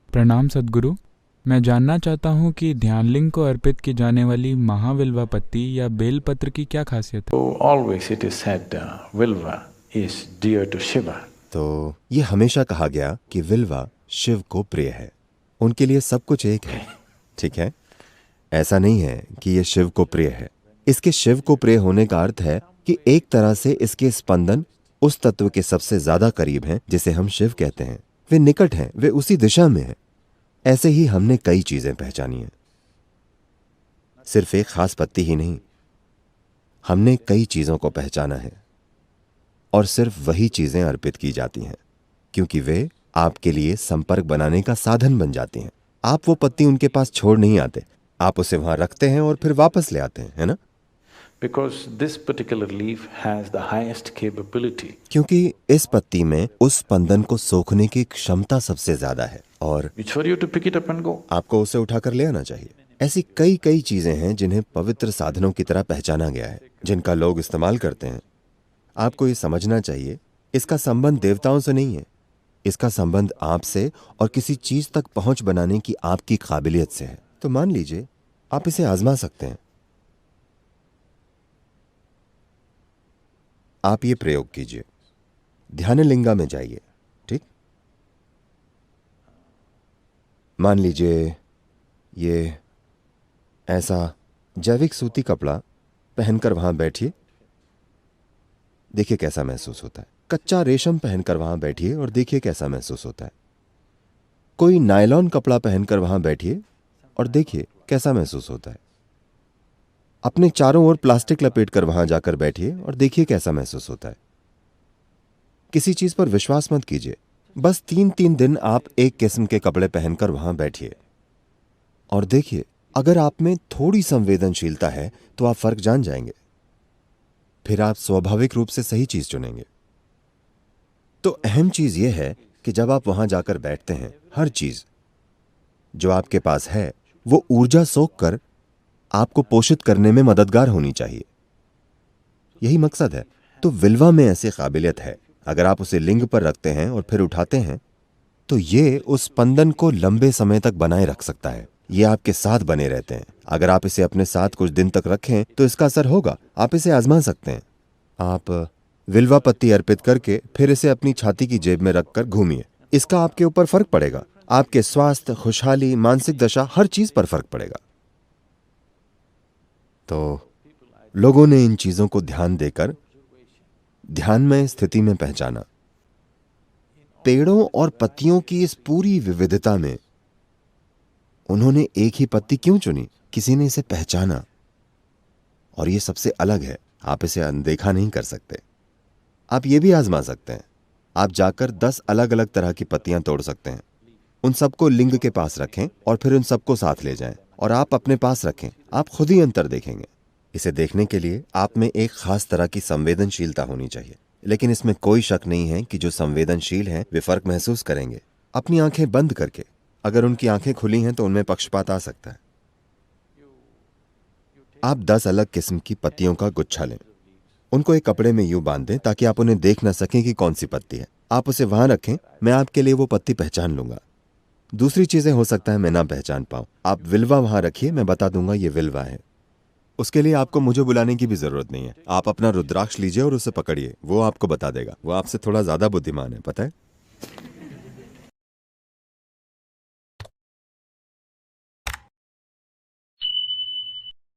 प्रणाम सद्गुरु। मैं जानना चाहता हूँ कि ध्यानलिंग को अर्पित की जाने वाली महाविल्वा पत्ती या बेलपत्र की क्या खासियत है। So always it is said Vilva is dear to Shiva. तो ये हमेशा कहा गया कि विल्वा शिव को प्रिय है, उनके लिए सब कुछ एक है। ठीक है, ऐसा नहीं है कि ये शिव को प्रिय है। इसके शिव को प्रिय होने का अर्थ है कि एक तरह से इसके स्पंदन उस तत्व के सबसे ज्यादा करीब हैं जिसे हम शिव कहते हैं। वे निकट हैं, वे उसी दिशा में हैं। ऐसे ही हमने कई चीजें पहचानी हैं, सिर्फ एक खास पत्ती ही नहीं, हमने कई चीजों को पहचाना है और सिर्फ वही चीजें अर्पित की जाती हैं क्योंकि वे आपके लिए संपर्क बनाने का साधन बन जाती हैं। आप वो पत्ती उनके पास छोड़ नहीं आते, आप उसे वहां रखते हैं और फिर वापस ले आते हैं, है ना? Because this particular leaf has the highest capability. क्योंकि इस पत्ती में उस स्पंदन को सोखने की क्षमता सबसे ज्यादा है और It's for you to pick it up and go. आपको उसे उठाकर ले आना चाहिए। ऐसी कई चीजें हैं जिन्हें पवित्र साधनों की तरह पहचाना गया है, जिनका लोग इस्तेमाल करते हैं। आपको ये समझना चाहिए, इसका संबंध देवताओं से नहीं है, इसका संबंध आपसे और किसी चीज तक पहुंच बनाने की आपकी काबिलियत से है। तो मान लीजिए आप इसे आजमा सकते हैं। आप ये प्रयोग कीजिए, ध्यानलिंगा में जाइए। ठीक, मान लीजिए ये ऐसा जैविक सूती कपड़ा पहनकर वहां बैठिए, देखिए कैसा महसूस होता है। कच्चा रेशम पहनकर वहां बैठिए और देखिए कैसा महसूस होता है। कोई नायलॉन कपड़ा पहनकर वहां बैठिए और देखिए कैसा महसूस होता है। अपने चारों ओर प्लास्टिक लपेटकर वहां जाकर बैठिए और देखिए कैसा महसूस होता है। किसी चीज पर विश्वास मत कीजिए, बस 3 दिन आप एक किस्म के कपड़े पहनकर वहां बैठिए और देखिए, अगर आप में थोड़ी संवेदनशीलता है तो आप फर्क जान जाएंगे। फिर आप स्वाभाविक रूप से सही चीज चुनेंगे। तो अहम चीज यह है कि जब आप वहां जाकर बैठते हैं, हर चीज जो आपके पास है वो ऊर्जा सोख कर आपको पोषित करने में मददगार होनी चाहिए। यही मकसद है। तो विल्वा में ऐसी काबिलियत है, अगर आप उसे लिंग पर रखते हैं और फिर उठाते हैं तो ये उस स्पंदन को लंबे समय तक बनाए रख सकता है। ये आपके साथ बने रहते हैं। अगर आप इसे अपने साथ कुछ दिन तक रखें तो इसका असर होगा। आप इसे आजमा सकते हैं। आप विल्वा पत्ती अर्पित करके फिर इसे अपनी छाती की जेब में रखकर घूमिए। इसका आपके ऊपर फर्क पड़ेगा। आपके स्वास्थ्य, खुशहाली, मानसिक दशा, हर चीज पर फर्क पड़ेगा। तो लोगों ने इन चीजों को ध्यान देकर ध्यानमय स्थिति में पहचाना। पेड़ों और पत्तियों की इस पूरी विविधता में उन्होंने एक ही पत्ती क्यों चुनी? किसी ने इसे पहचाना और ये सबसे अलग है। आप इसे अनदेखा नहीं कर सकते। आप ये भी आजमा सकते हैं। आप जाकर 10 अलग अलग तरह की पत्तियां तोड़ सकते हैं, उन सबको लिंग के पास रखें और फिर उन सबको साथ ले जाएं और आप अपने पास रखें। आप खुद ही अंतर देखेंगे। इसे देखने के लिए आप में एक खास तरह की संवेदनशीलता होनी चाहिए, लेकिन इसमें कोई शक नहीं है कि जो संवेदनशील हैं वे फर्क महसूस करेंगे। अपनी आंखें बंद करके, अगर उनकी आंखें खुली हैं तो उनमें पक्षपात आ सकता है। आप 10 अलग किस्म की पत्तियों का गुच्छा लें, उनको एक कपड़े में यूं बांध दें ताकि आप उन्हें देख न सकें कि कौन सी पत्ती है। आप उसे वहां रखें, मैं आपके लिए वो पत्ती पहचान लूंगा। दूसरी चीजें हो सकता है मैं ना पहचान पाऊं। आप विल्वा वहां रखिए, मैं बता दूंगा ये विल्वा है। उसके लिए आपको मुझे बुलाने की भी जरूरत नहीं है। आप अपना रुद्राक्ष लीजिए और उसे पकड़िए, वो आपको बता देगा। वो आपसे थोड़ा ज्यादा बुद्धिमान है, पता है।